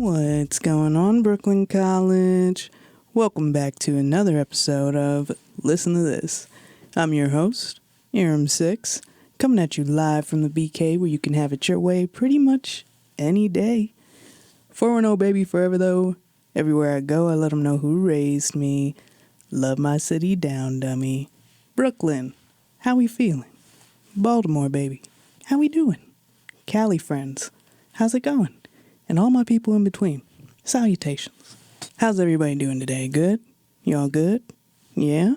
What's going on, Brooklyn College? Welcome back to another episode of Listen to This. I'm your host, EiRAM 6, coming at you live from the BK where you can have it your way pretty much any day. 410 baby forever though. Everywhere I go, I let them know who raised me. Love my city down, dummy. Brooklyn, how we feeling? Baltimore, baby, how we doing? Cali friends, how's it going? And all my people in between, salutations. How's everybody doing today? Good? Y'all good? Yeah?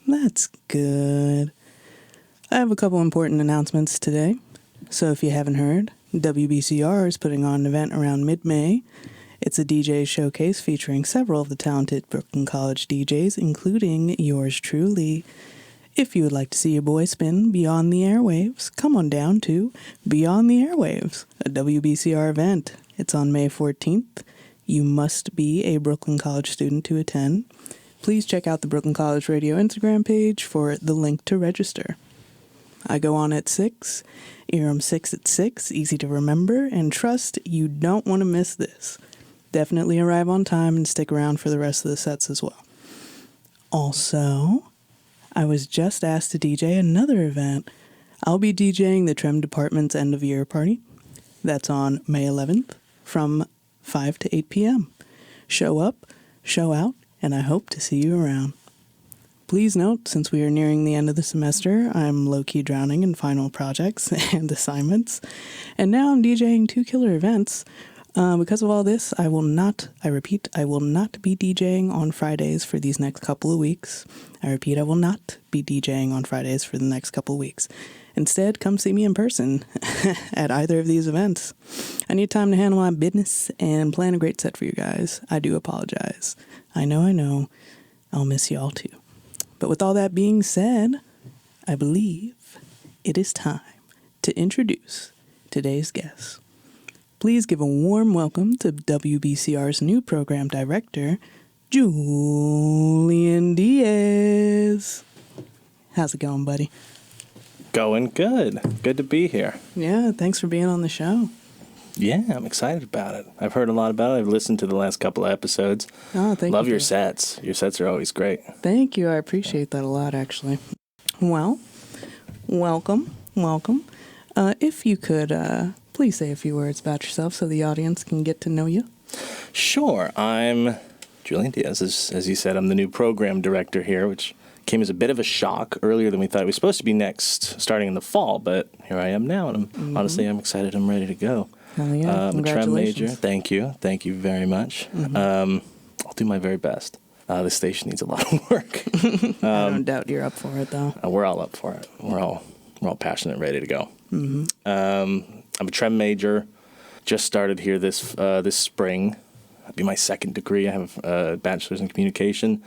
That's good. I have a couple important announcements today. So if you haven't heard, WBCR is putting on an event around mid-May. It's a DJ showcase featuring several of the talented Brooklyn College DJs, including yours truly. If you would like to see your boy spin beyond the airwaves, come on down to Beyond the Airwaves, a WBCR event. It's on May 14th. You must be a Brooklyn College student to attend. Please check out the Brooklyn College Radio Instagram page for the link to register. I go on at 6, EiRAM 6 at 6, easy to remember, and trust you don't want to miss this. Definitely arrive on time and stick around for the rest of the sets as well. Also, I was just asked to DJ another event. I'll be DJing the Trem Department's end of year party. That's on May 11th from 5 to 8 p.m. Show up, show out, and I hope to see you around. Please note, since we are nearing the end of the semester, I'm low-key drowning in final projects and assignments. And now I'm DJing 2 killer events. Because of all this, I will not be DJing on Fridays for these next couple of weeks. I repeat, I will not be DJing on Fridays for the next couple of weeks. Instead, come see me in person at either of these events. I need time to handle my business and plan a great set for you guys. I do apologize. I know. I'll miss y'all too. But with all that being said, I believe it is time to introduce today's guest. Please give a warm welcome to WBCR's new program director, Julian Diaz. How's it going, buddy? Going good. Good to be here. Yeah, thanks for being on the show. Yeah, I'm excited about it. I've heard a lot about it. I've listened to the last couple of episodes. Oh, thank you. Love your sets. Your sets are always great. Thank you. I appreciate that a lot, actually. Well, welcome. If you could please say a few words about yourself so the audience can get to know you. Sure. I'm Julian Diaz. As you said, I'm the new program director here, which came as a bit of a shock earlier than we thought. It was supposed to be starting in the fall, but here I am now, and honestly, I'm excited. I'm ready to go. Hell yeah. I'm a Trem major. Thank you. Thank you very much. I'll do my very best. The station needs a lot of work. I don't doubt you're up for it, though. We're all up for it. We're all passionate and ready to go. I'm a Trem major. Just started here this spring. That'd be my second degree. I have a bachelor's in communication.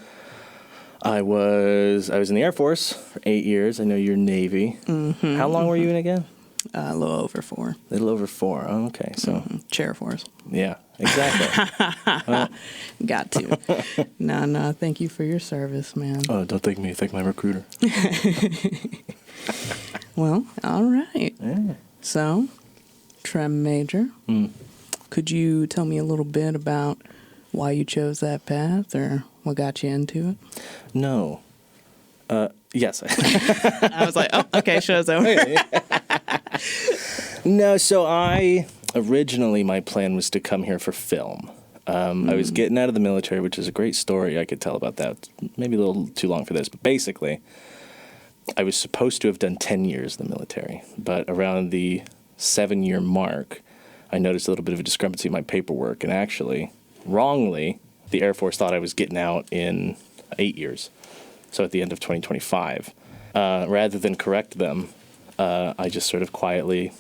I was in the Air Force for 8 years. I know you're Navy. How long were you in again? A little over 4. A little over 4. Oh, okay, so Chair Force. Yeah, exactly. Got to. No. Thank you for your service, man. Oh, don't thank me. Thank my recruiter. Well, all right. Yeah. So, Trem major. Could you tell me a little bit about why you chose that path or what got you into it? No. Yes. I was like, oh, okay, show's over. No, so originally my plan was to come here for film. I was getting out of the military, which is a great story I could tell about that. Maybe a little too long for this, but basically, I was supposed to have done 10 years in the military, but around the 7-year mark, I noticed a little bit of a discrepancy in my paperwork, and actually, wrongly, the Air Force thought I was getting out in 8 years, so at the end of 2025. Rather than correct them, I just sort of quietly,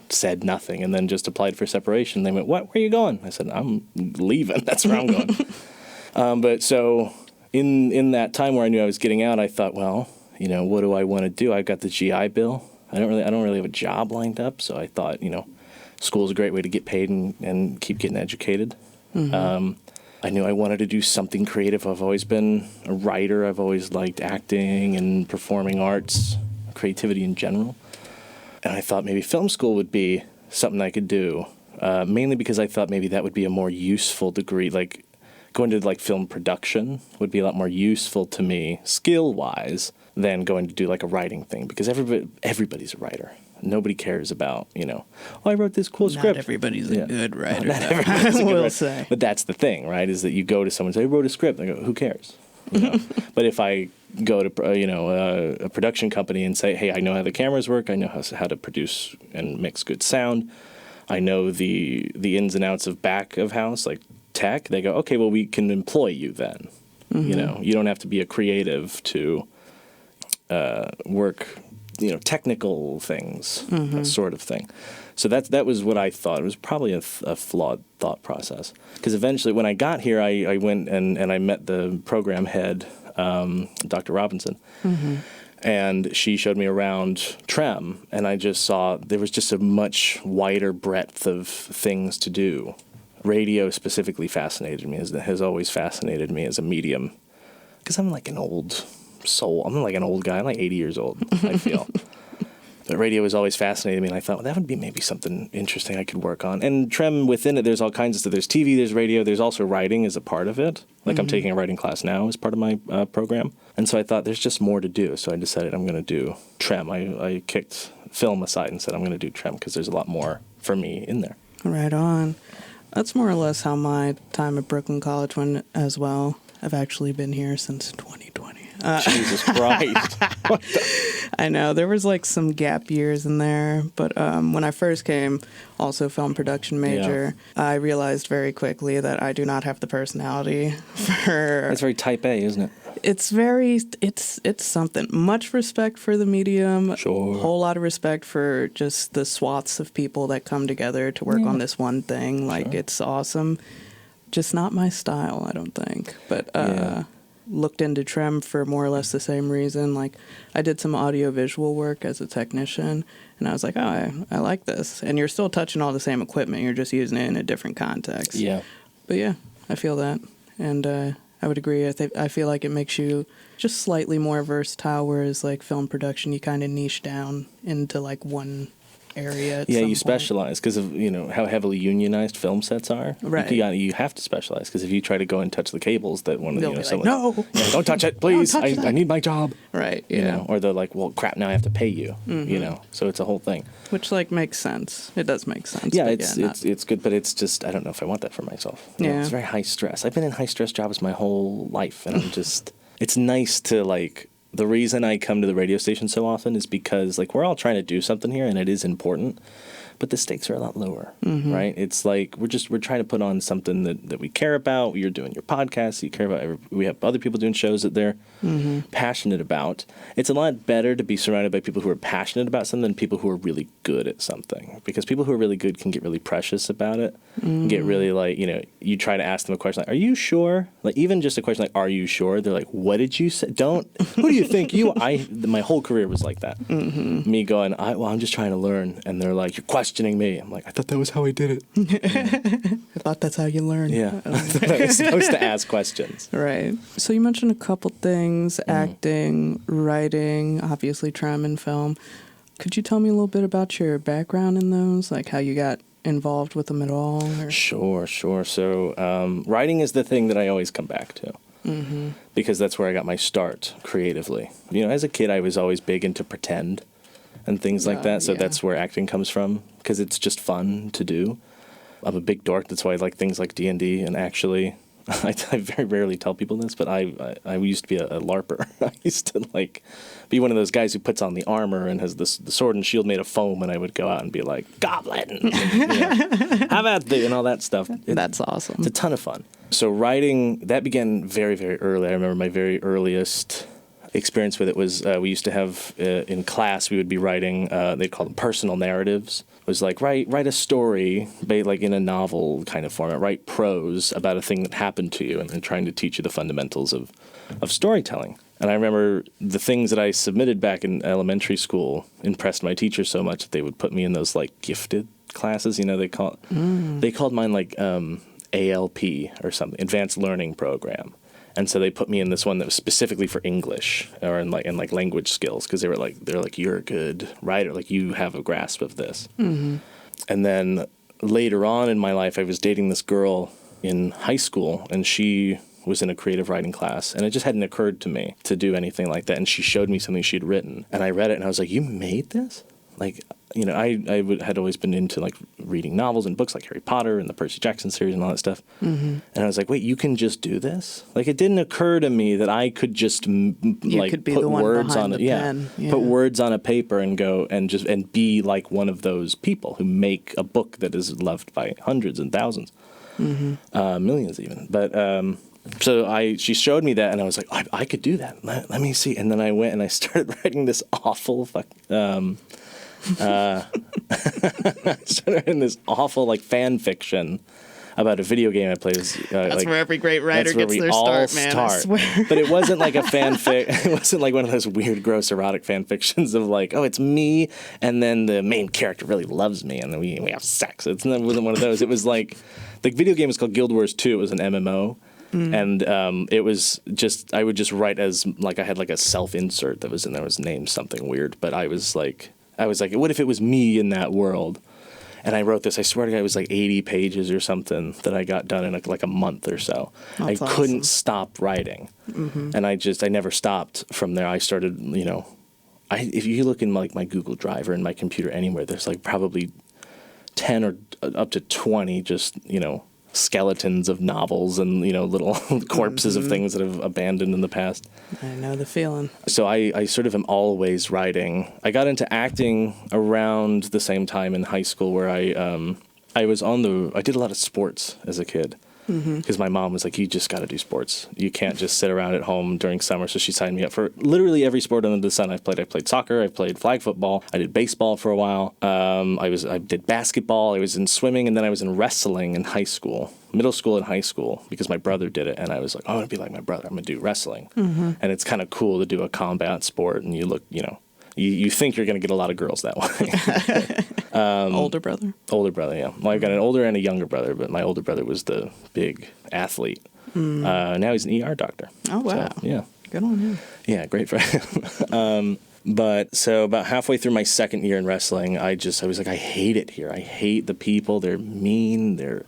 said nothing, and then just applied for separation. They went, "What? Where are you going?" I said, "I'm leaving. That's where I'm going." But so in that time where I knew I was getting out, I thought, well, what do I want to do? I've got the GI Bill. I don't really have a job lined up, so I thought, school's a great way to get paid and keep getting educated. I knew I wanted to do something creative. I've always been a writer. I've always liked acting and performing arts, creativity in general. And I thought maybe film school would be something I could do. mainly because I thought maybe that would be a more useful degree. Like going to like film production would be a lot more useful to me skill-wise than going to do like a writing thing, because everybody's a writer. Nobody cares about, oh, I wrote this cool script. Not everybody's a good writer. Not everybody's a good will writer. say. But that's the thing, right? Is that you go to someone and say, I wrote a script. I go, who cares? But if I go to a production company and say, hey, I know how the cameras work. I know how to produce and mix good sound. I know the ins and outs of back of house, like tech. They go, okay, well, we can employ you then. You don't have to be a creative to work, technical things, that sort of thing. So that was what I thought. It was probably a flawed thought process. Because eventually, when I got here, I went and I met the program head, Dr. Robinson. And she showed me around TREM, and I just saw there was just a much wider breadth of things to do. Radio specifically fascinated me, has always fascinated me as a medium. Because I'm like an old soul. I'm like an old guy. I'm like 80 years old, I feel. But radio has always fascinated me, and I thought, well, that would be maybe something interesting I could work on. And TREM, within it, there's all kinds of stuff. There's TV, there's radio, there's also writing as a part of it. Like I'm taking a writing class now as part of my program. And so I thought there's just more to do. So I decided I'm going to do TREM. I kicked film aside and said I'm going to do TREM because there's a lot more for me in there. Right on. That's more or less how my time at Brooklyn College went as well. I've actually been here since 2020. Jesus Christ. I know. There was like some gap years in there. But when I first came, also film production major, I realized very quickly that I do not have the personality for... That's very type A, isn't it? It's something. Much respect for the medium. Sure. Whole lot of respect for just the swaths of people that come together to work on this one thing. Like, it's awesome. Just not my style, I don't think. But looked into TREM for more or less the same reason. Like, I did some audio-visual work as a technician, and I was like, oh, I like this. And you're still touching all the same equipment. You're just using it in a different context. Yeah. But yeah, I feel that. And I would agree. I feel like it makes you just slightly more versatile, whereas like film production, you kind of niche down into like one area. Yeah, you specialize because of how heavily unionized film sets are. Right. You have to specialize because if you try to go and touch the cables, that one They'll be someone, no, don't touch it, please. Don't touch I need my job. Right. Yeah. Or they're like, well, crap, now I have to pay you. So it's a whole thing. Which like makes sense. It does make sense. Yeah, but it's good, but it's just I don't know if I want that for myself. It's very high stress. I've been in high stress jobs my whole life, and I'm just it's nice to like. The reason I come to the radio station so often is because like we're all trying to do something here, and it is important. But the stakes are a lot lower, right? It's like we're trying to put on something that we care about. You're doing your podcast. You care about. We have other people doing shows that they're passionate about. It's a lot better to be surrounded by people who are passionate about something than people who are really good at something. Because people who are really good can get really precious about it. Get really like you try to ask them a question like, "Are you sure?" Like even just a question like, "Are you sure?" They're like, "What did you say?" Who do you think you? My whole career was like that. Me going, I'm just trying to learn, and they're like, "You're questioning me." I'm like, I thought that was how I did it. I thought that's how you learn. Yeah. I thought I was supposed to ask questions. Right. So you mentioned a couple things, acting, writing, obviously TREM and film. Could you tell me a little bit about your background in those, like how you got involved with them at all? Or? Sure. So writing is the thing that I always come back to. Because that's where I got my start creatively. As a kid, I was always big into pretend and things like that. So that's where acting comes from, because it's just fun to do. I'm a big dork. That's why I like things like D&D. And actually, I very rarely tell people this, but I used to be a LARPer. I used to be one of those guys who puts on the armor and has the sword and shield made of foam, and I would go out and be like, Goblin! How about the and all that stuff. That's awesome. It's a ton of fun. So writing, that began very, very early. I remember my very earliest experience with it was we used to have in class we would be writing they'd call them personal narratives. It was like write a story like in a novel kind of format, write prose about a thing that happened to you, and trying to teach you the fundamentals of storytelling. And I remember the things that I submitted back in elementary school impressed my teacher so much that they would put me in those like gifted classes. They called mine like ALP or something, advanced learning program. And so they put me in this one that was specifically for English or in language skills, because they're like you're a good writer, like you have a grasp of this. And then later on in my life, I was dating this girl in high school, and she was in a creative writing class, and it just hadn't occurred to me to do anything like that. And she showed me something she'd written, and I read it, and I was like, "You made this?" Like, you know, had always been into like reading novels and books like Harry Potter and the Percy Jackson series and all that stuff. Mm-hmm. And I was like, "Wait, you can just do this?" Like, it didn't occur to me that I could just put words on it, put words on a paper and go and be like one of those people who make a book that is loved by hundreds and thousands, millions even. But so she showed me that, and I was like, I could do that. Let me see. And then I went and I started writing this awful like fan fiction about a video game I played. That's where every great writer gets their start, man. I swear. But it wasn't like a fanfic. It wasn't like one of those weird, gross, erotic fan fictions of like, oh, it's me, and then the main character really loves me, and then we have sex. It wasn't one of those. It was like the video game was called Guild Wars 2. It was an MMO. And it was just, I would just write as like I had like a self-insert that was in there, was named something weird, but I was like, what if it was me in that world? And I wrote this, I swear to God, it was like 80 pages or something that I got done in like a month or so. That's awesome. Couldn't stop writing. Mm-hmm. And I never stopped from there. I started, you know, if you look in like my Google Drive or in my computer anywhere, there's like probably 10 or up to 20 just, you know, skeletons of novels and, you know, little corpses of things that I've abandoned in the past. I know the feeling. So I sort of am always writing. I got into acting around the same time in high school, where I did a lot of sports as a kid. Because my mom was like, you just got to do sports. You can't just sit around at home during summer. So she signed me up for literally every sport under the sun. I played soccer. I played flag football. I did baseball for a while. I did basketball. I was in swimming, and then I was in wrestling in high school, middle school and high school, because my brother did it. And I was like, I want to be like my brother. I'm going to do wrestling. And it's kind of cool to do a combat sport, and you look, you know, you think you're going to get a lot of girls that way. Older brother? Older brother, yeah. Well, I've got an older and a younger brother, but my older brother was the big athlete. Now he's an ER doctor. Oh, wow. So, yeah. Good on him. Yeah, great for him. But so about halfway through my second year in wrestling, I was like, I hate it here. I hate the people. They're mean. They're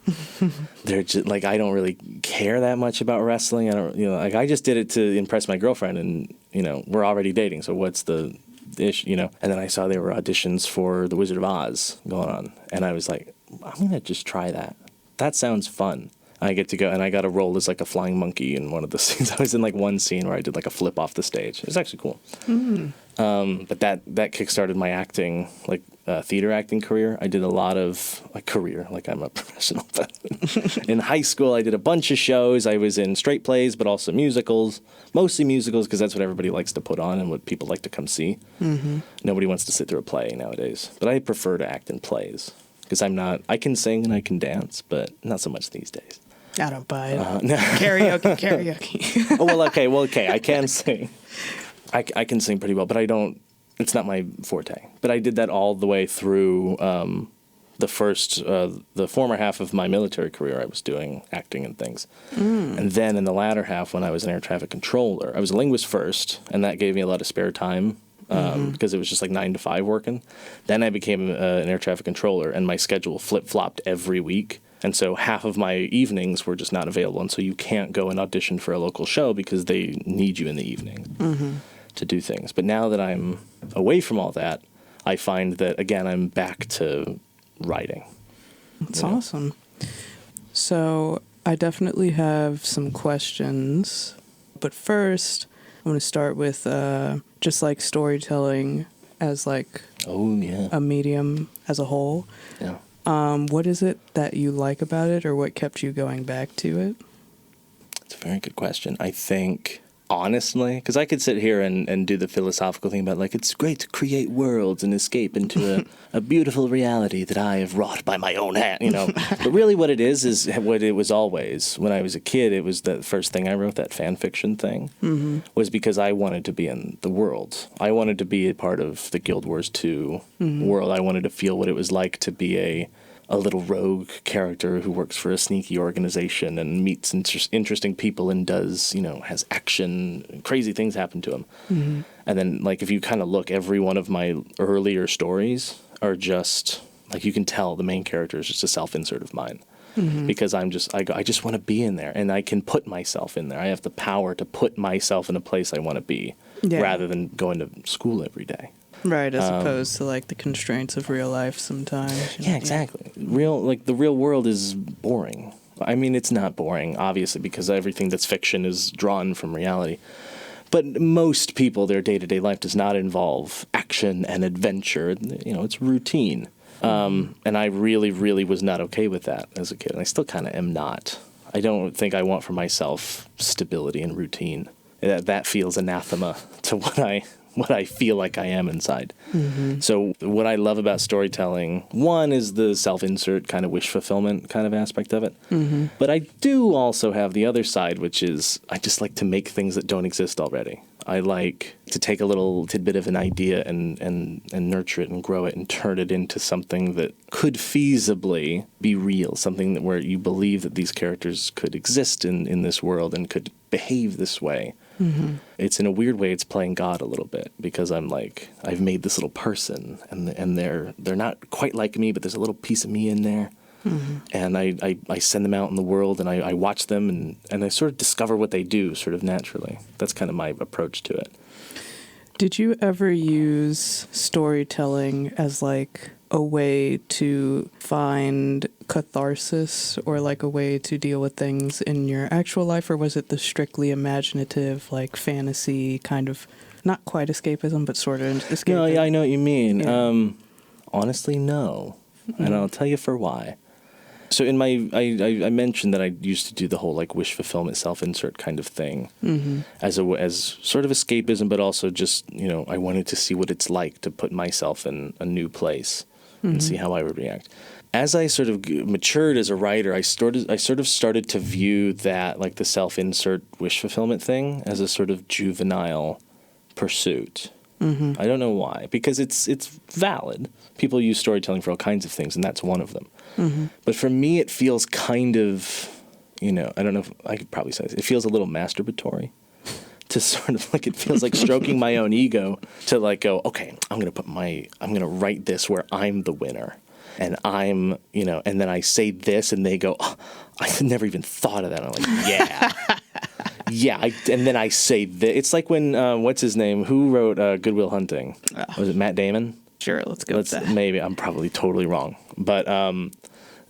just like, I don't really care that much about wrestling. I don't, you know, like I just did it to impress my girlfriend, and, you know, we're already dating. So what's the issue, you know? And then I saw there were auditions for The Wizard of Oz going on, and I was like, I'm going to just try that. That sounds fun. I get to go, and I got a role as like a flying monkey in one of the scenes. I was in like one scene where I did like a flip off the stage. It was actually cool. But that kickstarted my acting, like theater acting career. I did a lot of career, like I'm a professional. In high school, I did a bunch of shows. I was in straight plays, but also musicals. Mostly musicals, because that's what everybody likes to put on and what people like to come see. Nobody wants to sit through a play nowadays. But I prefer to act in plays, because I can sing and I can dance, but not so much these days. I don't buy it. No. Karaoke. Oh, well, okay. I can sing. I can sing pretty well, but I don't. It's not my forte. But I did that all the way through the former half of my military career. I was doing acting and things, and then in the latter half, when I was an air traffic controller, I was a linguist first, and that gave me a lot of spare time. Because it was just like 9 to 5 working. Then I became an air traffic controller, and my schedule flip-flopped every week. And so half of my evenings were just not available. And so you can't go and audition for a local show because they need you in the evening to do things. But now that I'm away from all that, I find that, again, I'm back to writing. That's awesome. So I definitely have some questions. But first, I'm going to start with just like storytelling as like a medium as a whole. Yeah. What is it that you like about it, or what kept you going back to it? That's a very good question. I think, honestly, because I could sit here and do the philosophical thing about, like, it's great to create worlds and escape into a beautiful reality that I have wrought by my own hand, you know. But really what it is what it was always. When I was a kid, it was the first thing I wrote, that fan fiction thing, was because I wanted to be in the world. I wanted to be a part of the Guild Wars 2 world. I wanted to feel what it was like to be a little rogue character who works for a sneaky organization and meets interesting people and does, you know, has action, crazy things happen to him. And then, like, if you kind of look, every one of my earlier stories are just Like, you can tell the main character is just a self-insert of mine. Because I just want to be in there, and I can put myself in there. I have the power to put myself in a place I want to be, rather than going to school every day. Right, as opposed to like the constraints of real life sometimes. Yeah, exactly. The real world is boring. I mean, it's not boring, obviously, because everything that's fiction is drawn from reality. But most people, their day-to-day life does not involve action and adventure. You know, it's routine. And I really, really was not okay with that as a kid. And I still kind of am not. I don't think I want for myself stability and routine. That feels anathema to what I feel like I am inside. So what I love about storytelling, one, is the self-insert kind of wish fulfillment kind of aspect of it. But I do also have the other side, which is I just like to make things that don't exist already. I like to take a little tidbit of an idea and nurture it and grow it and turn it into something that could feasibly be real, something that where you believe that these characters could exist in this world and could behave this way. It's, in a weird way, it's playing God a little bit, because I'm like, I've made this little person, and they're not quite like me, but there's a little piece of me in there. And I send them out in the world, and I watch them, and I sort of discover what they do sort of naturally. That's kind of my approach to it. Did you ever use storytelling as like a way to find catharsis, or like a way to deal with things in your actual life, or was it the strictly imaginative, like fantasy kind of, not quite escapism, but sort of escapism? No, yeah, I know what you mean. Yeah. Honestly, no. And I'll tell you for why. So in my, I mentioned that I used to do the whole like wish fulfillment, self-insert kind of thing as sort of escapism, but also just, you know, I wanted to see what it's like to put myself in a new place and see how I would react. As I sort of matured as a writer, I sort of started to view that, like, the self-insert wish fulfillment thing, as a sort of juvenile pursuit. I don't know why, because it's valid. People use storytelling for all kinds of things, and that's one of them. But for me, it feels kind of, you know, I don't know if I could probably say this, it feels a little masturbatory. To sort of like, it feels like stroking my own ego to like go, okay, I'm going to write this where I'm the winner. And I'm, you know, and then I say this and they go, oh, I never even thought of that. I'm like, yeah. Yeah. And then I say this. It's like when, what's his name? Who wrote Good Will Hunting? Was it Matt Damon? Sure, let's go with that. Maybe. I'm probably totally wrong. But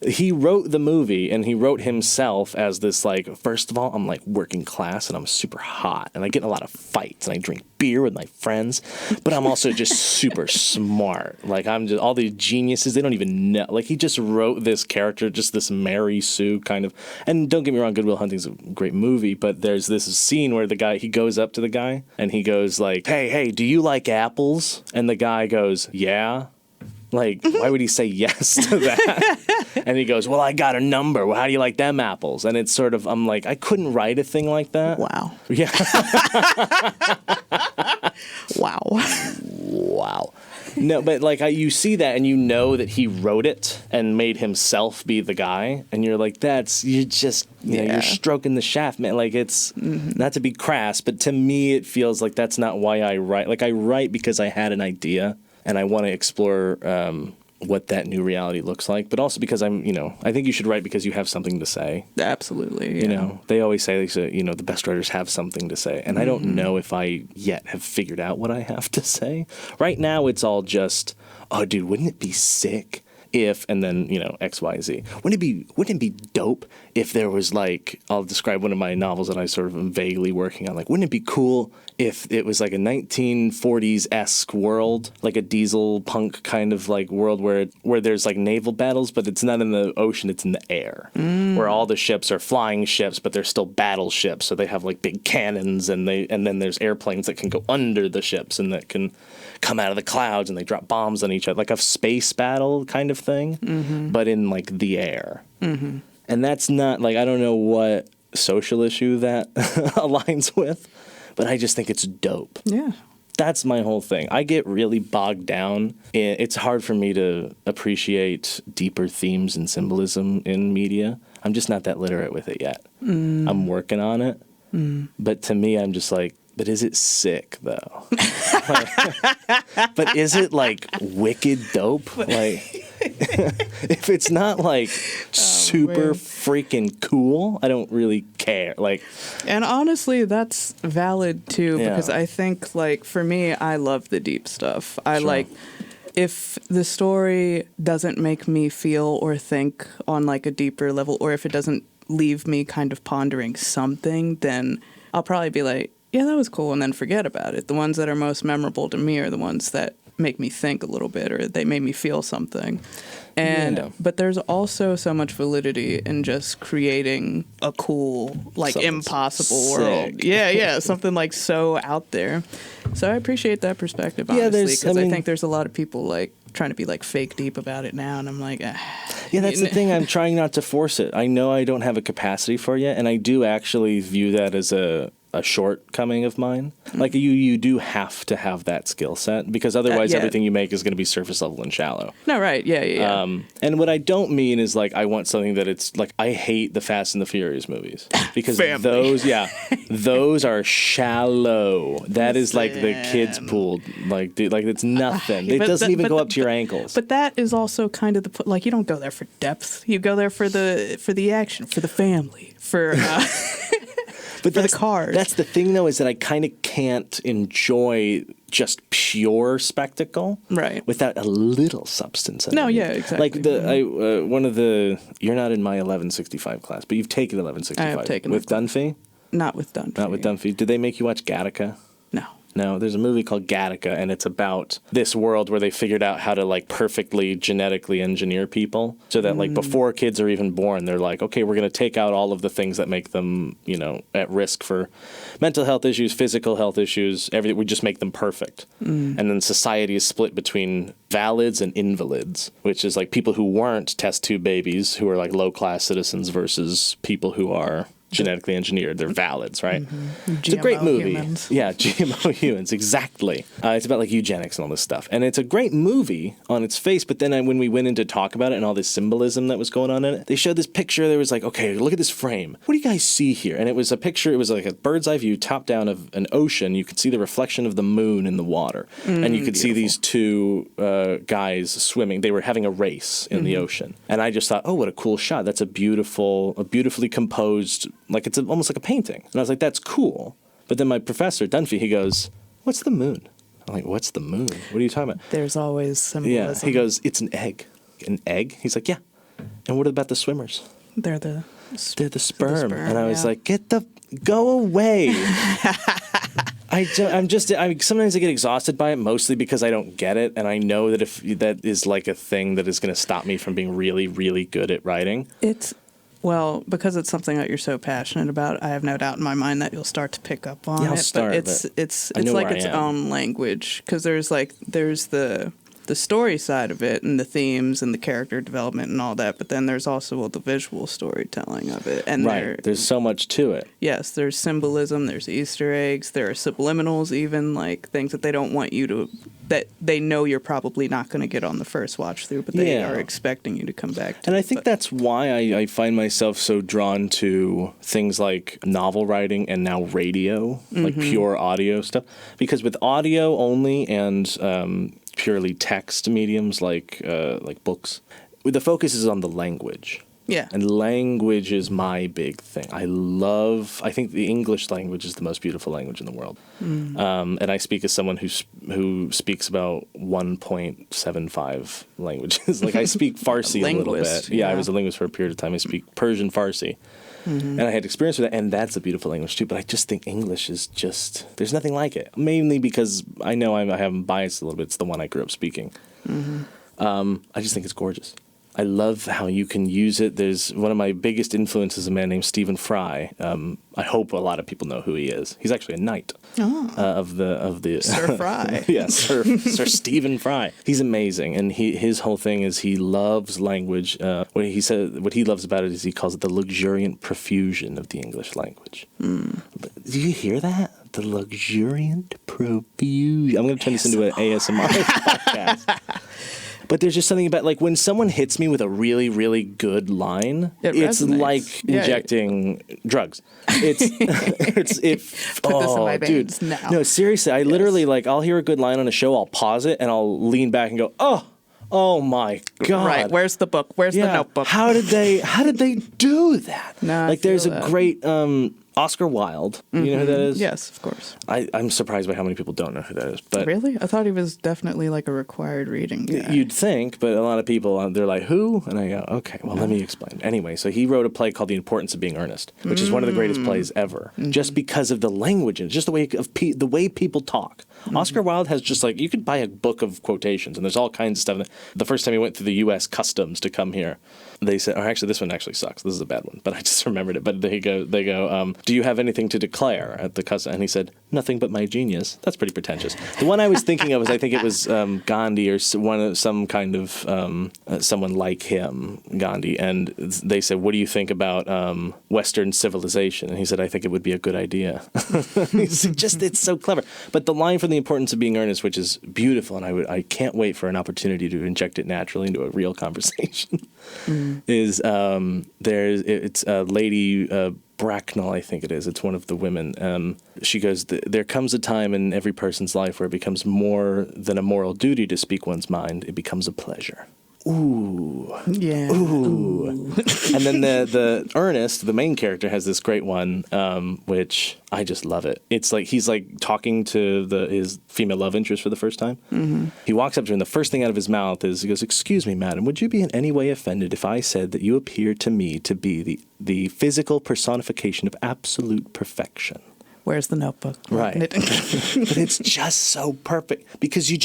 he wrote the movie, and he wrote himself as this, like, first of all, I'm like working class and I'm super hot and I get in a lot of fights and I drink beer with my friends, but I'm also just super smart. Like, I'm just, all these geniuses, they don't even know. Like, he just wrote this character, just this Mary Sue kind of, and don't get me wrong, Good Will Hunting's a great movie, but there's this scene where the guy, he goes up to the guy and he goes like, hey, do you like apples? And the guy goes, yeah. Like, why would he say yes to that? And he goes, well, I got a number. Well, how do you like them apples? And it's sort of, I'm like, I couldn't write a thing like that. Wow. Yeah. Wow. No, but like, you see that and you know that he wrote it and made himself be the guy. And you're like, you're just, you know, you're stroking the shaft, man. Like, it's not to be crass, but to me, it feels like that's not why I write. Like, I write because I had an idea. And I want to explore what that new reality looks like, but also because I'm, you know, I think you should write because you have something to say. Absolutely. You know, they always say, you know, the best writers have something to say. And I don't know if I yet have figured out what I have to say. Right now, it's all just, oh, dude, wouldn't it be sick if, and then, you know, X, Y, Z. Wouldn't it be dope if there was, like, I'll describe one of my novels that I sort of am vaguely working on. Like, wouldn't it be cool if it was like a 1940s-esque world, like a diesel punk kind of like world where there's like naval battles, but it's not in the ocean, it's in the air, where all the ships are flying ships, but they're still battleships, so they have like big cannons, and then there's airplanes that can go under the ships and that can come out of the clouds, and they drop bombs on each other, like a space battle kind of thing, but in like the air. And that's not like, I don't know what social issue that aligns with, but I just think it's dope. Yeah. That's my whole thing. I get really bogged down. It's hard for me to appreciate deeper themes and symbolism in media. I'm just not that literate with it yet. I'm working on it. But to me, I'm just like, but is it sick, though? But is it, like, wicked dope? Like, if it's not like super freaking cool, I don't really care. Like, and honestly, that's valid too, because I think, like, for me, I love the deep stuff. I like, if the story doesn't make me feel or think on like a deeper level, or if it doesn't leave me kind of pondering something, then I'll probably be like, yeah, that was cool, and then forget about it. The ones that are most memorable to me are the ones that make me think a little bit, or they made me feel something. And but there's also so much validity in just creating a cool, like, something's impossible world. Yeah, something like so out there. So I appreciate that perspective, honestly, because I think there's a lot of people like trying to be like fake deep about it now, and I'm like, yeah, that's the thing. I'm trying not to force it. I know I don't have a capacity for it yet, and I do actually view that as a shortcoming of mine. Like, you do have to have that skill set, because otherwise everything you make is going to be surface level and shallow. No, right. Yeah. And what I don't mean is, like, I want something that it's like, I hate the Fast and the Furious movies, because those are shallow. That is like the kids pool. Like, dude, like, it's nothing. It doesn't even go up to your ankles. But that is also kind of the, like, you don't go there for depth. You go there for the action, for the family, for But for the cars. That's the thing, though, is that I kind of can't enjoy just pure spectacle, right, without a little substance. No, yeah, exactly. Like one of the, you're not in my 1165 class, but you've taken 1165. I have taken with Dunphy. Not with Dunphy. Not with Dunphy. Did they make you watch Gattaca? No. No, there's a movie called Gattaca, and it's about this world where they figured out how to, like, perfectly genetically engineer people, so that, like, before kids are even born, they're like, okay, we're going to take out all of the things that make them, you know, at risk for mental health issues, physical health issues, everything. We just make them perfect. And then society is split between valids and invalids, which is like people who weren't test tube babies, who are like low-class citizens, versus people who are genetically engineered. They're valids, right? It's a great movie. Humans. Yeah, GMO humans, exactly. It's about like eugenics and all this stuff. And it's a great movie on its face, but then when we went in to talk about it and all this symbolism that was going on in it, they showed this picture. There was like, okay, look at this frame. What do you guys see here? And it was a picture, it was like a bird's eye view, top down of an ocean. You could see the reflection of the moon in the water. And you could see these two guys swimming. They were having a race in the ocean. And I just thought, oh, what a cool shot. That's a beautifully composed, like, it's almost like a painting. And I was like, that's cool. But then my professor, Dunphy, he goes, what's the moon? I'm like, what's the moon? What are you talking about? There's always symbolism. Yeah, he goes, it's an egg. An egg? He's like, yeah. And what about the swimmers? They're the sperm. And I was like, go away. Sometimes I get exhausted by it, mostly because I don't get it, and I know that if that is like a thing that is going to stop me from being really, really good at writing. Well, because it's something that you're so passionate about, I have no doubt in my mind that you'll start to pick up on it. But it's like its own language, because there's the story side of it and the themes and the character development and all that, but then there's also the visual storytelling of it. And there's so much to it. Yes, there's symbolism, there's Easter eggs, there are subliminals, even like things that they don't want you to, that they know you're probably not going to get on the first watch through, but they are expecting you to come back to. And I think that's why I find myself so drawn to things like novel writing and now radio, like pure audio stuff, because with audio only and purely text mediums like books, the focus is on the language. Yeah. And language is my big thing. I think the English language is the most beautiful language in the world. And I speak as someone who speaks about 1.75 languages. Like, I speak Farsi a little bit. Yeah, I was a linguist for a period of time. I speak Persian Farsi. And I had experience with that, and that's a beautiful language too. But I just think English is there's nothing like it. Mainly because I know I have biased a little bit. It's the one I grew up speaking. I just think it's gorgeous. I love how you can use it. There's one of my biggest influences, a man named Stephen Fry. I hope a lot of people know who he is. He's actually a knight of the Sir Fry. Yeah, Sir Stephen Fry. He's amazing, and his whole thing is he loves language. What he loves about it is he calls it the luxuriant profusion of the English language. Do you hear that? The luxuriant profusion. I'm going to turn this into an ASMR podcast. But there's just something about, like, when someone hits me with a really, really good line, it's like injecting drugs. Put this in my veins now. No, seriously, I literally, like, I'll hear a good line on a show, I'll pause it, and I'll lean back and go, oh, Oh my God. Right. Where's the book? Where's the notebook? How did they do that? No, like there's a great Oscar Wilde. You know who that is? Yes, of course. I'm surprised by how many people don't know who that is. But really? I thought he was definitely like a required reading guy. You'd think, but a lot of people, they're like, who? And I go, okay, well, let me explain. Anyway, so he wrote a play called The Importance of Being Earnest, which is one of the greatest plays ever, just because of the language and just the way people talk. Oscar Wilde has just like, you could buy a book of quotations, and there's all kinds of stuff. The first time he went through the U.S. Customs to come here, they said, or actually, this one actually sucks. This is a bad one, but I just remembered it. But they go, do you have anything to declare at the customs? And he said, nothing but my genius. That's pretty pretentious. The one I was thinking of was, I think it was Gandhi or some kind of someone like him, Gandhi. And they said, what do you think about Western civilization? And he said, I think it would be a good idea. It's so clever. But the line from The Importance of Being Earnest, which is beautiful, and I can't wait for an opportunity to inject it naturally into a real conversation, is it's a lady, Bracknell, I think it is. It's one of the women. She goes, there comes a time in every person's life where it becomes more than a moral duty to speak one's mind. It becomes a pleasure. Ooh. Yeah. Ooh. And then the Ernest, the main character, has this great one, which I just love it. It's like he's like talking to his female love interest for the first time. Mm-hmm. He walks up to her, and the first thing out of his mouth is, he goes, excuse me, madam, would you be in any way offended if I said that you appear to me to be the physical personification of absolute perfection? Where's the notebook? Right. But it's just so perfect because you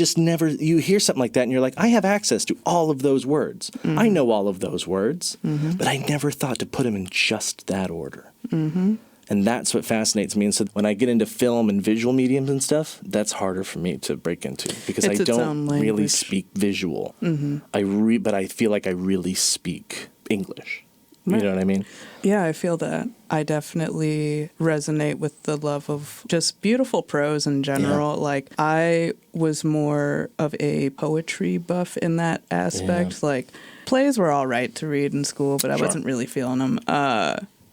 hear something like that and you're like, I have access to all of those words. Mm-hmm. I know all of those words, but I never thought to put them in just that order. Mm-hmm. And that's what fascinates me. And so when I get into film and visual mediums and stuff, that's harder for me to break into because I don't really speak visual. Mm-hmm. But I feel like I really speak English. You know what I mean? Yeah, I feel that. I definitely resonate with the love of just beautiful prose in general. Yeah. Like, I was more of a poetry buff in that aspect. Yeah. Like, plays were all right to read in school, but I wasn't really feeling them.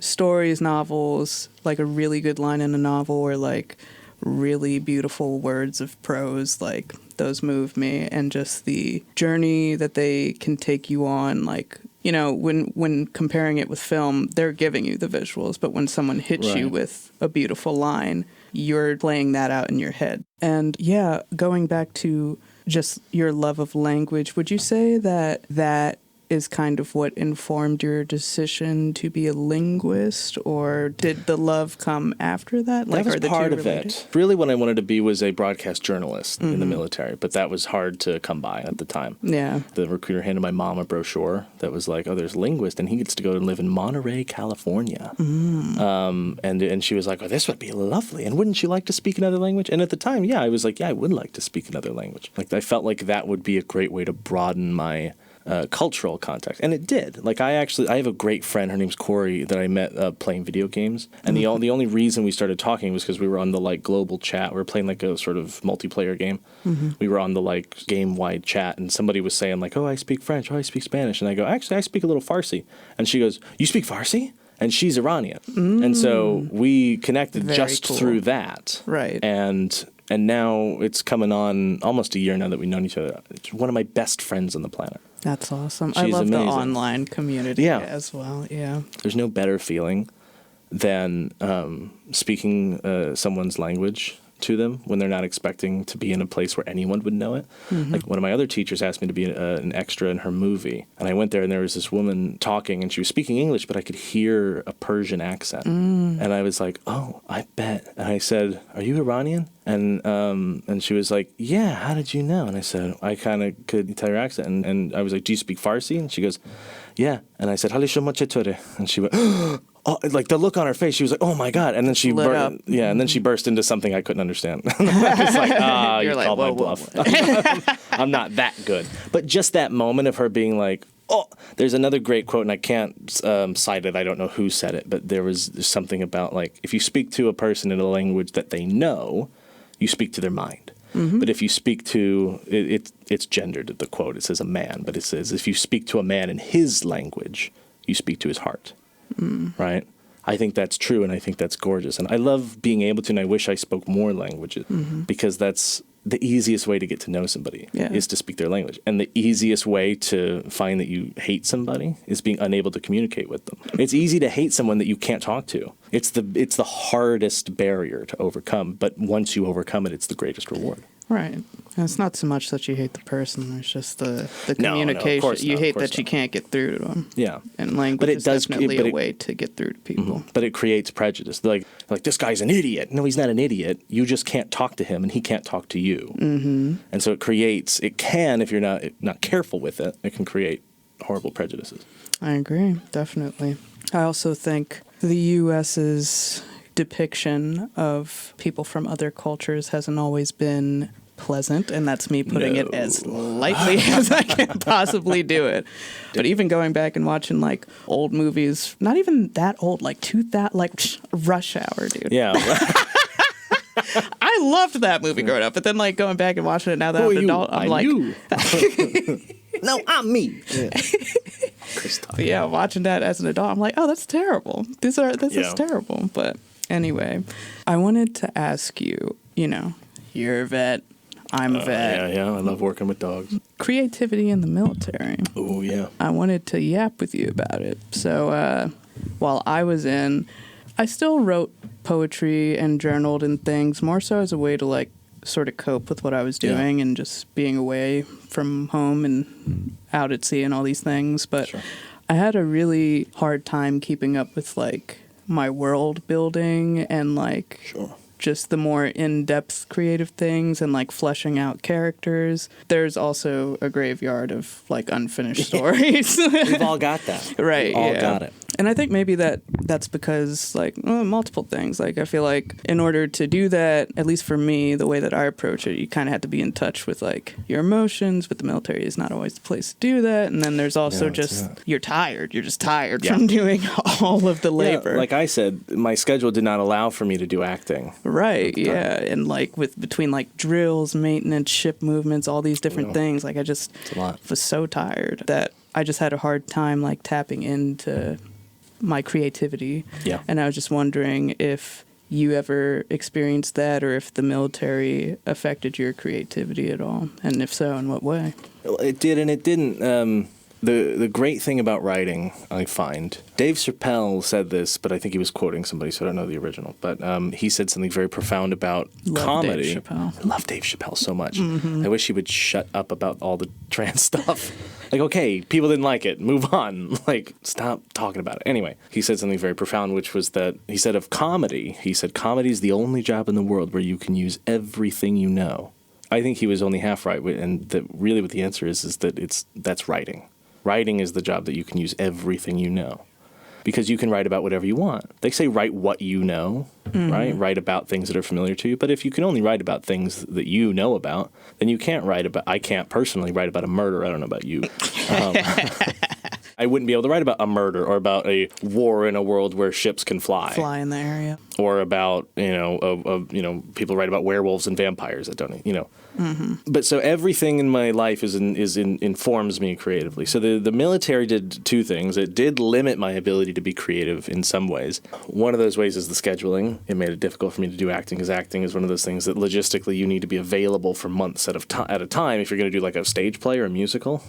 Stories, novels, like a really good line in a novel or like really beautiful words of prose, like those move me. And just the journey that they can take you on, like, you know, when comparing it with film, they're giving you the visuals, but when someone hits you with a beautiful line, you're playing that out in your head. And yeah, going back to just your love of language, would you say that is kind of what informed your decision to be a linguist, or did the love come after that? Like, that was part of it. Really what I wanted to be was a broadcast journalist in the military, but that was hard to come by at the time. Yeah. The recruiter handed my mom a brochure that was like, oh, there's a linguist, and he gets to go and live in Monterey, California. And she was like, oh, this would be lovely, and wouldn't you like to speak another language? And at the time, I was like, yeah, I would like to speak another language. Like, I felt like that would be a great way to broaden my cultural context, and it did. Like, I have a great friend. Her name's Corey that I met playing video games, and the only reason we started talking was because we were on the like global chat. We were playing like a sort of multiplayer game. We were on the like game wide chat, and somebody was saying like, "Oh, I speak French. Oh, I speak Spanish," and I go, "Actually, I speak a little Farsi." And she goes, "You speak Farsi?" And she's Iranian, and so we connected through that. Right. And now it's coming on almost a year now that we've known each other. It's one of my best friends on the planet. That's awesome. I love amazing. The online community as well. Yeah. There's no better feeling than speaking someone's language to them when they're not expecting to be in a place where anyone would know it. Like, one of my other teachers asked me to be an extra in her movie, and I went there and there was this woman talking and she was speaking English, but I could hear a Persian accent. And I was like, oh, I bet. And I said, are you Iranian? And she was like, yeah, how did you know? And I said, I kind of could tell your accent. And I was like, do you speak Farsi? And she goes, yeah. And I said, Hali shoma chetore? And she went, oh, like the look on her face, she was like, oh my God. And then she burst into something I couldn't understand. I was like, you called my bluff. I'm not that good. But just that moment of her being like, oh, there's another great quote, and I can't cite it. I don't know who said it, but there's something about, like, if you speak to a person in a language that they know, you speak to their mind. But if you speak to, it's gendered, the quote. It says a man, but it says if you speak to a man in his language, you speak to his heart. Right? I think that's true, and I think that's gorgeous. And I love being able to, and I wish I spoke more languages because that's the easiest way to get to know somebody Yeah. is to speak their language. And the easiest way to find that you hate somebody is being unable to communicate with them. It's easy to hate someone that you can't talk to. It's the hardest barrier to overcome. But once you overcome it, it's the greatest reward. Right. And it's not so much that you hate the person, it's just the No, communication. of course You not, hate of course that you not. can't get through to them. Yeah. And language But it is does- definitely but a it- way to get through to people. But it creates prejudice. Like this guy's an idiot. No, he's not an idiot. You just can't talk to him, and he can't talk to you. Mm-hmm. And so it can, if you're not careful with it, it can create horrible prejudices. I agree, definitely. I also think the U.S.'s depiction of people from other cultures hasn't always been pleasant, and that's me putting it as lightly as I can possibly do it. But even going back and watching like old movies, not even that old, like 2000, like Rush Hour, dude. Yeah. I loved that movie growing up, but then like going back and watching it now that I'm an adult, I'm like, you. No, I'm me. Yeah. but yeah, watching that as an adult, I'm like, oh, that's terrible. This is terrible. But anyway, I wanted to ask you, you're a vet, I'm a vet. Yeah, I love working with dogs. Creativity in the military. Oh, yeah. I wanted to yap with you about it. So while I was in, I still wrote poetry and journaled and things, more so as a way to like sort of cope with what I was doing and just being away from home and out at sea and all these things. But Sure. I had a really hard time keeping up with like my world building and like Sure. just the more in-depth creative things and like fleshing out characters. There's also a graveyard of like unfinished stories. We've all got that. Right. We've all yeah. got it. And I think maybe that's because like multiple things. Like I feel like in order to do that, at least for me, the way that I approach it, you kind of have to be in touch with like your emotions. But the military is not always the place to do that. And then there's also you're tired. You're just tired from doing all of the labor. Yeah, like I said, my schedule did not allow for me to do acting. Right. Yeah. And like between like drills, maintenance, ship movements, all these different things, like I just a lot. was so tired that I just had a hard time like tapping into my creativity. Yeah. And I was just wondering if you ever experienced that or if the military affected your creativity at all. And if so, in what way? Well, it did and it didn't. The great thing about writing, I find, Dave Chappelle said this, but I think he was quoting somebody, so I don't know the original. But he said something very profound about comedy. Dave Chappelle. I love Dave Chappelle so much. I wish he would shut up about all the trans stuff. Like, okay, people didn't like it. Move on. Like, stop talking about it. Anyway, he said something very profound, which was that he said of comedy, comedy is the only job in the world where you can use everything you know. I think he was only half right, and that really what the answer is that that's writing. Writing is the job that you can use everything you know. Because you can write about whatever you want. They say write what you know, right? Write about things that are familiar to you. But if you can only write about things that you know about, then you can't I can't personally write about a murder. I don't know about you. I wouldn't be able to write about a murder or about a war in a world where ships can fly. Fly in the area. Or about, people write about werewolves and vampires that don't, But so everything in my life informs me creatively. So the military did two things. It did limit my ability to be creative in some ways. One of those ways is the scheduling. It made it difficult for me to do acting because acting is one of those things that logistically you need to be available for months at a time if you're going to do like a stage play or a musical.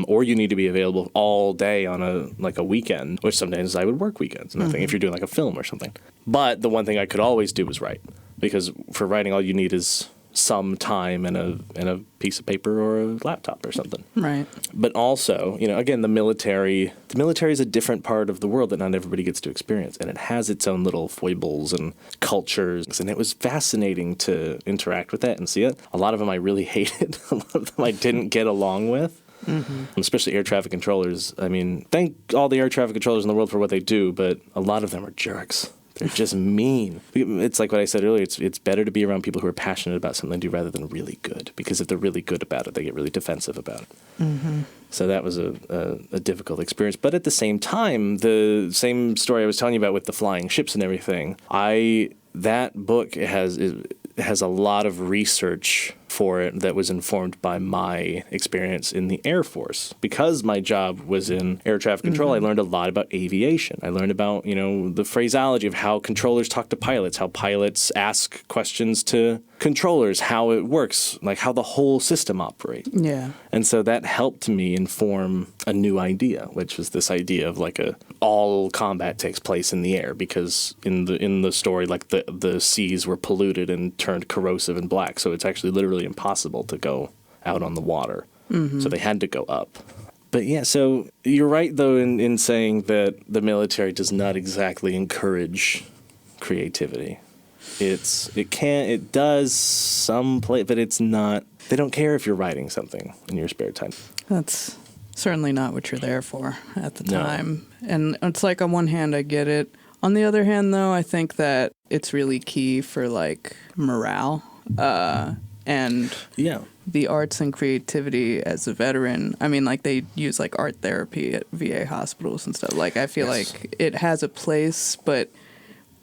Or you need to be available all day on a weekend, which sometimes I would work weekends. Nothing if you're doing like a film or something. But the one thing I could always do was write, because for writing all you need is some time and a piece of paper or a laptop or something. Right. But also, again, the military is a different part of the world that not everybody gets to experience, and it has its own little foibles and cultures, and it was fascinating to interact with that and see it. A lot of them I really hated. A lot of them I didn't get along with. Especially air traffic controllers. I mean, thank all the air traffic controllers in the world for what they do, but a lot of them are jerks. They're just mean. It's like what I said earlier. It's better to be around people who are passionate about something they do rather than really good. Because if they're really good about it, they get really defensive about it. So that was a difficult experience. But at the same time, the same story I was telling you about with the flying ships and everything, that book has a lot of research for it that was informed by my experience in the Air Force. Because my job was in air traffic control, I learned a lot about aviation. I learned about, the phraseology of how controllers talk to pilots, how pilots ask questions to controllers, how it works, like how the whole system operates. Yeah. And so that helped me inform a new idea, which was this idea of like all combat takes place in the air, because in the story, like the seas were polluted and turned corrosive and black. So it's actually literally impossible to go out on the water. So they had to go up. But yeah, so you're right, though, in saying that the military does not exactly encourage creativity. It does some play, but it's not, they don't care if you're writing something in your spare time. That's certainly not what you're there for at the No. time. And it's like, on one hand, I get it. On the other hand, though, I think that it's really key for, like, morale and Yeah. the arts and creativity as a veteran. I mean, like, they use, like, art therapy at VA hospitals and stuff. Like, I feel like it has a place, but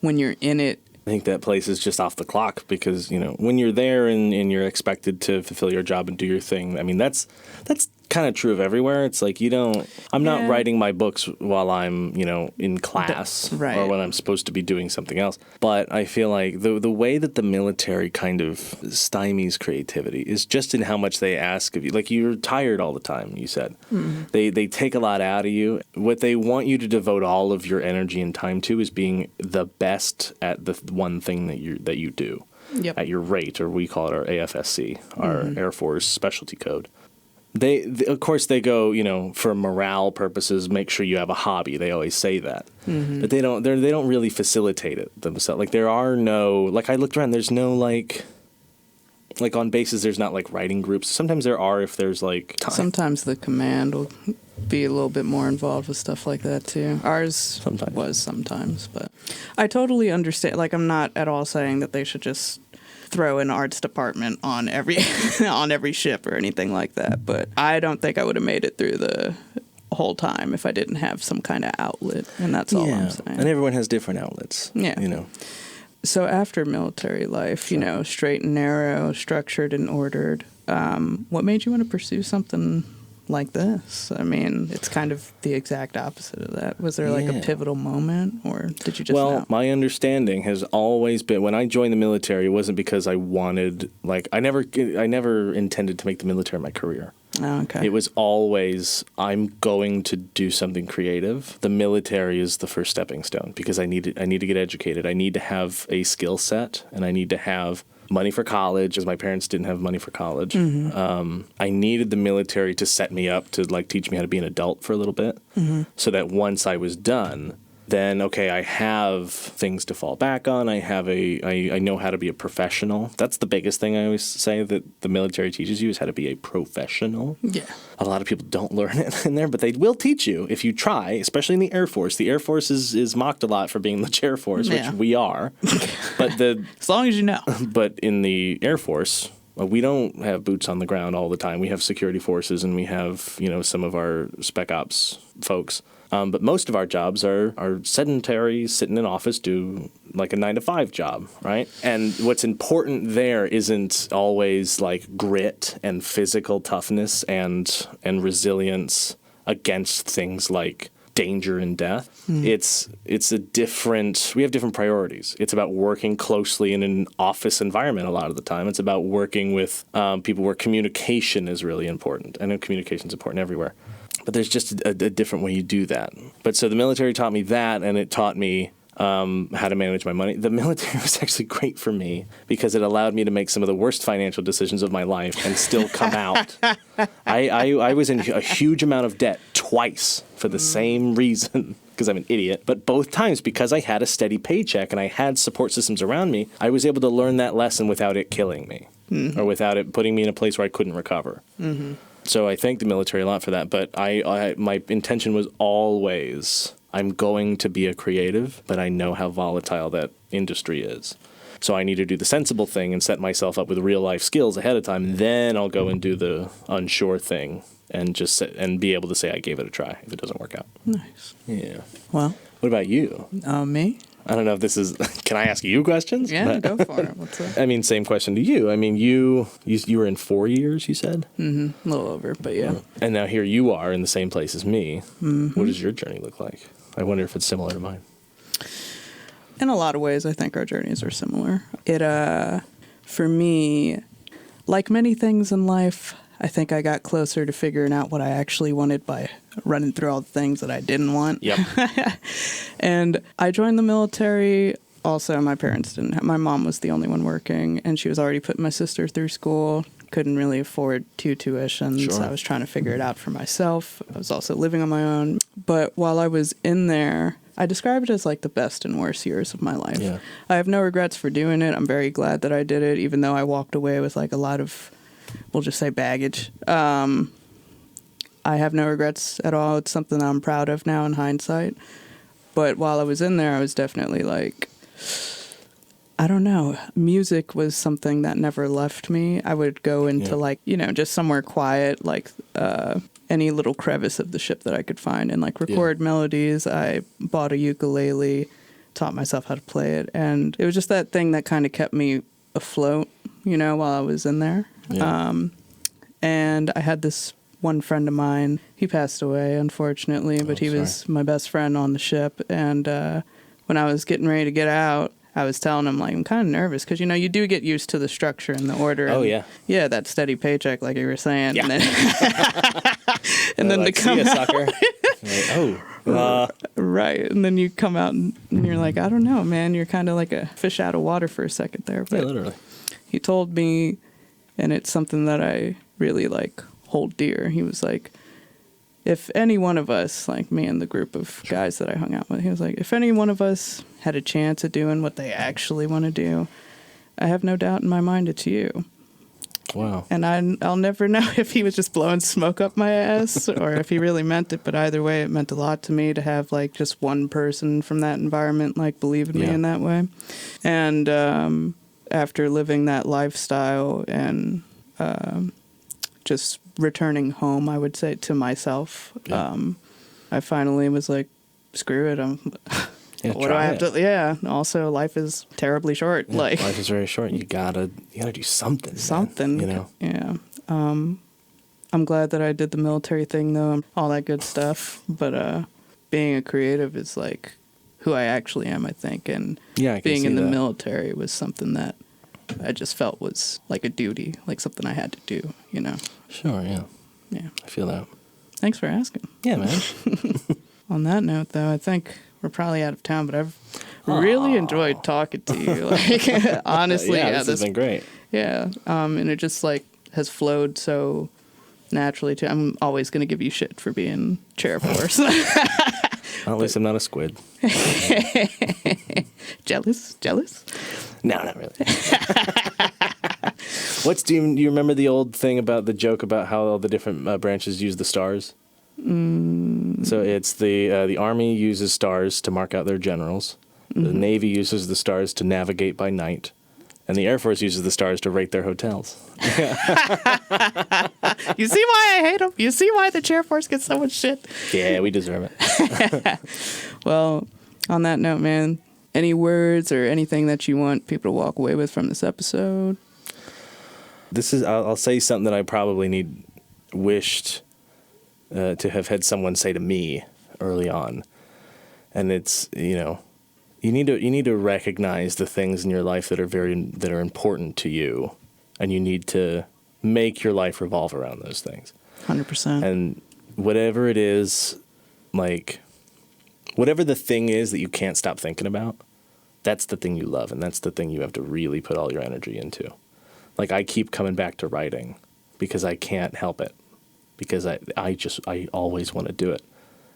when you're in it, I think that place is just off the clock because, when you're there and you're expected to fulfill your job and do your thing, I mean, that's kind of true of everywhere. It's like I'm not writing my books while I'm, in class Right. or when I'm supposed to be doing something else. But I feel like the way that the military kind of stymies creativity is just in how much they ask of you. Like, you're tired all the time, you said. They take a lot out of you. What they want you to devote all of your energy and time to is being the best at the one thing that you do. Yep. At your rate, or we call it our AFSC, our Air Force Specialty Code. They of course, they go, for morale purposes, make sure you have a hobby. They always say that. But they don't really facilitate it themselves. Like, there are no, like, I looked around, there's no, like on bases, there's not, like, writing groups. Sometimes there are if there's, like, time. sometimes the command will be a little bit more involved with stuff like that, too. Ours was sometimes, but I totally understand. Like, I'm not at all saying that they should just throw an arts department on every on every ship or anything like that, but I don't think I would have made it through the whole time if I didn't have some kind of outlet, and that's all I'm saying. And everyone has different outlets. Yeah. So after military life, straight and narrow, structured and ordered, what made you want to pursue something like this? I mean, it's kind of the exact opposite of that. Was there like a pivotal moment, or did you just know? My understanding has always been, when I joined the military, it wasn't because I wanted, like, I never intended to make the military my career. Oh, okay. It was always, I'm going to do something creative. The military is the first stepping stone because I need to get educated. I need to have a skill set, and I need to have money for college, as my parents didn't have money for college. I needed the military to set me up to, like, teach me how to be an adult for a little bit, so that once I was done, then, okay, I have things to fall back on. I know how to be a professional. That's the biggest thing I always say that the military teaches you, is how to be a professional. Yeah. A lot of people don't learn it in there, but they will teach you if you try, especially in the Air Force. The Air Force is mocked a lot for being the chair force, which we are. But as long as you know. But in the Air Force, we don't have boots on the ground all the time. We have security forces, and we have, some of our spec ops folks. But most of our jobs are sedentary, sit in an office, do like a 9-to-5 job, right? And what's important there isn't always like grit and physical toughness and resilience against things like danger and death. It's we have different priorities. It's about working closely in an office environment a lot of the time. It's about working with people where communication is really important. I know communication is important everywhere. But there's just a different way you do that. But so the military taught me that, and it taught me how to manage my money. The military was actually great for me because it allowed me to make some of the worst financial decisions of my life and still come out. I was in a huge amount of debt twice for the same reason, because I'm an idiot. But both times, because I had a steady paycheck and I had support systems around me, I was able to learn that lesson without it killing me or without it putting me in a place where I couldn't recover. So I thank the military a lot for that. But my intention was always, I'm going to be a creative, but I know how volatile that industry is. So I need to do the sensible thing and set myself up with real life skills ahead of time. Then I'll go and do the unsure thing and be able to say I gave it a try if it doesn't work out. Nice. Yeah. Well. What about you? Me? I don't know if this is. Can I ask you questions? Yeah, go for it. What's up? I mean, same question to you. I mean, you were in 4 years, you said? Mm-hmm. A little over, but yeah. And now here you are in the same place as me. Mm-hmm. What does your journey look like? I wonder if it's similar to mine. In a lot of ways, I think our journeys are similar. For me, like many things in life, I think I got closer to figuring out what I actually wanted by running through all the things that I didn't want. Yep. And I joined the military. Also, my parents didn't have, my mom was the only one working, and she was already putting my sister through school. Couldn't really afford 2 tuitions. Sure. I was trying to figure it out for myself. I was also living on my own. But while I was in there, I describe it as like the best and worst years of my life. Yeah. I have no regrets for doing it. I'm very glad that I did it, even though I walked away with like a lot of, we'll just say, baggage. I have no regrets at all. It's something I'm proud of now in hindsight. But while I was in there, I was definitely like, I don't know. Music was something that never left me. I would go into like, just somewhere quiet, like any little crevice of the ship that I could find and like record melodies. I bought a ukulele, taught myself how to play it. And it was just that thing that kind of kept me afloat, while I was in there. Yeah. And I had this one friend of mine. He passed away, unfortunately, but he was my best friend on the ship. And when I was getting ready to get out, I was telling him, like, I'm kind of nervous because, you do get used to the structure and the order. Oh, and, yeah. Yeah, that steady paycheck, like you were saying. Yeah. And then, to come out. Sucker. Like, right. And then you come out and you're like, I don't know, man. You're kind of like a fish out of water for a second there. But yeah, literally. he told me, and it's something that I really, like, hold dear. He was like, if any one of us, like me and the group of guys that I hung out with, he was like, if any one of us had a chance at doing what they actually want to do, I have no doubt in my mind it's you. Wow. And I'll never know if he was just blowing smoke up my ass or if he really meant it. But either way, it meant a lot to me to have like just one person from that environment like believe in me in that way. And after living that lifestyle and just returning home, I would say, to myself, I finally was like, screw it. What do I have to? Yeah. Also, life is terribly short. Yeah, life is very short. You gotta do something. Something. Man, Yeah. I'm glad that I did the military thing, though. All that good stuff. But being a creative is like who I actually am, I think. And being in the military was something that I just felt was like a duty, like something I had to do. Sure. Yeah. Yeah. I feel that. Thanks for asking. Yeah, man. On that note, though, I think we're probably out of town, but I've really enjoyed talking to you. Like, honestly, this has been great. Yeah, and it just like has flowed so naturally too. I'm always going to give you shit for being chair force. Well, at least I'm not a squid. Jealous? No, not really. Do you remember the old thing about the joke about how all the different branches use the stars? So it's the Army uses stars to mark out their generals. The Navy uses the stars to navigate by night. And the Air Force uses the stars to rate their hotels. You see why I hate them? You see why the chair force gets so much shit? Yeah, we deserve it. Well, on that note, man, any words or anything that you want people to walk away with from this episode? I'll say something that I probably wished to have had someone say to me early on. And it's, you need to recognize the things in your life that are important to you, and you need to make your life revolve around those things. 100%. And whatever it is, like whatever the thing is that you can't stop thinking about, that's the thing you love, and that's the thing you have to really put all your energy into. Like, I keep coming back to writing because I can't help it, because I always want to do it,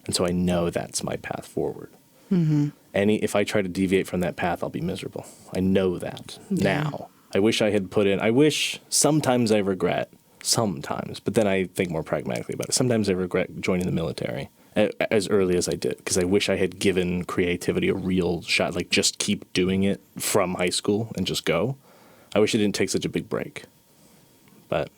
and so I know that's my path forward. Mm-hmm. If I try to deviate from that path, I'll be miserable. I know that now. I wish I had sometimes I regret, but then I think more pragmatically about it. Sometimes I regret joining the military as early as I did, because I wish I had given creativity a real shot, like just keep doing it from high school and just go. I wish I didn't take such a big break. But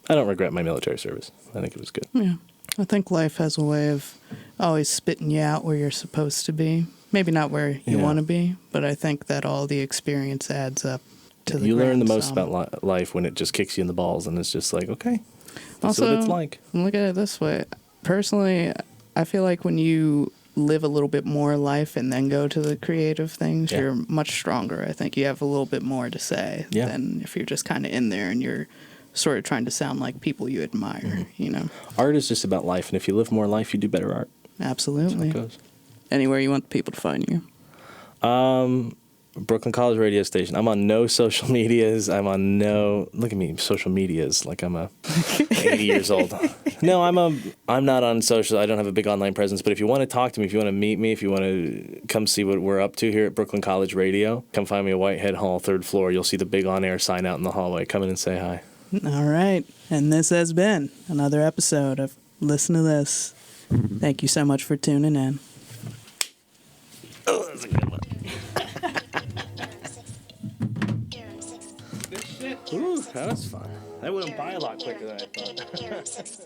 I don't regret my military service. I think it was good. Yeah. I think life has a way of always spitting you out where you're supposed to be. maybe not where you Yeah. want to be, but I think that all the experience adds up to the You learn the grand most sum. about life when it just kicks you in the balls, and it's just like, okay, that's Also, what it's like. look at it this way. Personally, I feel like when you live a little bit more life and then go to the creative things, Yeah. you're much stronger. I think you have a little bit more to say Yeah. than if you're just kind of in there and you're sort of trying to sound like people you admire, Mm-hmm. you know? Art is just about life, and if you live more life, you do better art. That's how Absolutely. it goes. Anywhere you want people to find you. Brooklyn College radio station. I'm on no social medias. I'm on no, look at me, social medias, like I'm 80 years old. No, I'm not on social. I don't have a big online presence, but if you want to talk to me, if you want to meet me, if you want to come see what we're up to here at Brooklyn College Radio, come find me at Whitehead Hall, 3rd floor. You'll see the big on-air sign out in the hallway. Come in and say hi. All right. And this has been another episode of Listen to This. Thank you so much for tuning in. Oh, that's a good one. Ooh, that was fun. That went by a lot quicker than I thought.